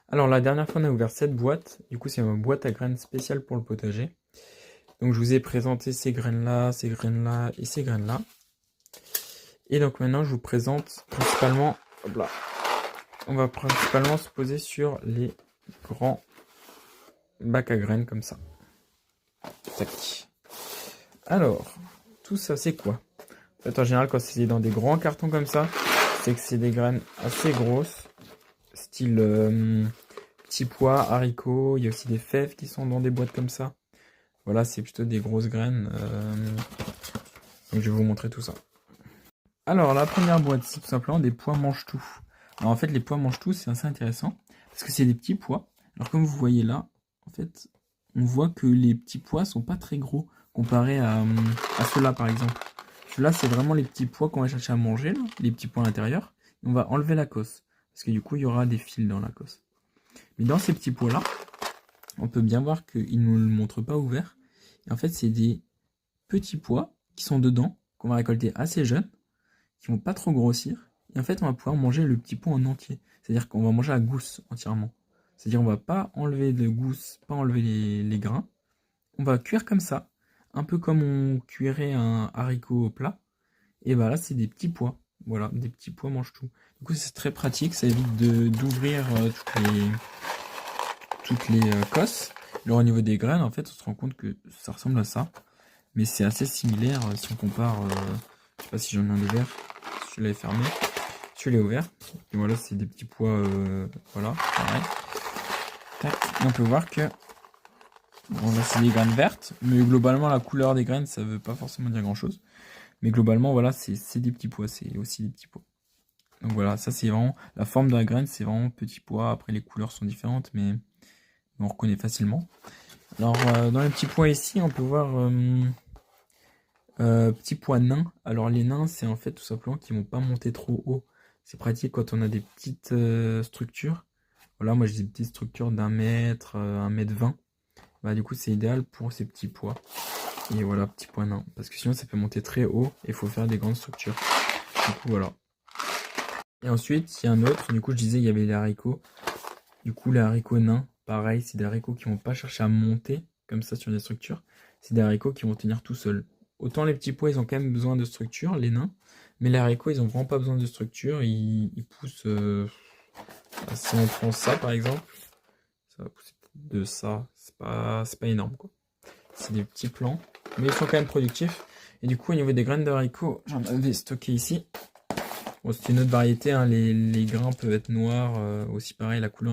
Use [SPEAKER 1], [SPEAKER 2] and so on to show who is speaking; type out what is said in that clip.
[SPEAKER 1] Alors la dernière fois on a ouvert cette boîte, du coup c'est ma boîte à graines spéciale pour le potager. Donc je vous ai présenté ces graines-là et ces graines-là. Et donc maintenant je vous présente principalement, hop là, on va principalement se poser sur les grands bacs à graines comme ça. Tac. Alors, tout ça c'est quoi? En fait en général quand c'est dans des grands cartons comme ça, c'est que c'est des graines assez grosses, style petits pois, haricots, il y a aussi des fèves qui sont dans des boîtes comme ça. Voilà, c'est plutôt des grosses graines. Donc je vais vous montrer tout ça. Alors la première boîte, c'est tout simplement des pois mange-tout. Alors en fait les pois mange-tout c'est assez intéressant parce que c'est des petits pois. Alors comme vous voyez là, en fait on voit que les petits pois sont pas très gros comparé à ceux-là par exemple. Ceux-là c'est vraiment les petits pois qu'on va chercher à manger, là, les petits pois à l'intérieur. On va enlever la cosse parce que du coup il y aura des fils dans la cosse. Mais dans ces petits pois là, on peut bien voir qu'ils ne nous le montrent pas ouvert. Et en fait c'est des petits pois qui sont dedans, qu'on va récolter assez jeunes, qui vont pas trop grossir. Et en fait, on va pouvoir manger le petit pot en entier. C'est-à-dire qu'on va manger la gousse entièrement. C'est-à-dire on va pas enlever de gousse, pas enlever les grains. On va cuire comme ça, un peu comme on cuirait un haricot au plat. Et bah là, c'est des petits pois. Voilà, des petits pois mange tout. Du coup, c'est très pratique, ça évite d'ouvrir toutes les cosses. Alors au niveau des graines, en fait, on se rend compte que ça ressemble à ça. Mais c'est assez similaire si on compare. Je sais pas si j'en ai un ouvert. Si je l'avais fermé. Je l'ai ouvert. Et voilà, c'est des petits pois. Voilà, pareil. Tac. Et on peut voir que. Bon, là, c'est des graines vertes. Mais globalement, la couleur des graines, ça veut pas forcément dire grand chose. Mais globalement, voilà, c'est des petits pois. C'est aussi des petits pois. Donc voilà, ça c'est vraiment. La forme de la graine, c'est vraiment petit pois. Après, les couleurs sont différentes, mais on reconnaît facilement. Alors, dans les petits pois ici, on peut voir. Petits pois nains. Alors les nains, c'est en fait tout simplement qu'ils vont pas monter trop haut. C'est pratique quand on a des petites structures. Voilà, moi j'ai des petites structures d'1 mètre, 1 m 20. Bah du coup c'est idéal pour ces petits pois. Et voilà, petits pois nains. Parce que sinon ça peut monter très haut et il faut faire des grandes structures. Du coup voilà. Et ensuite, il y a un autre. Du coup je disais il y avait les haricots. Du coup les haricots nains, pareil, c'est des haricots qui vont pas chercher à monter comme ça sur des structures. C'est des haricots qui vont tenir tout seuls. Autant les petits pois, ils ont quand même besoin de structure, les nains. Mais les haricots, ils ont vraiment pas besoin de structure. Ils poussent. Si on prend ça, par exemple, ça va pousser de ça. C'est pas énorme, quoi. C'est des petits plants. Mais ils sont quand même productifs. Et du coup, au niveau des graines de haricots, j'en avais stocké ici. Bon, c'est une autre variété. Hein. Les grains peuvent être noirs. Aussi pareil, la couleur.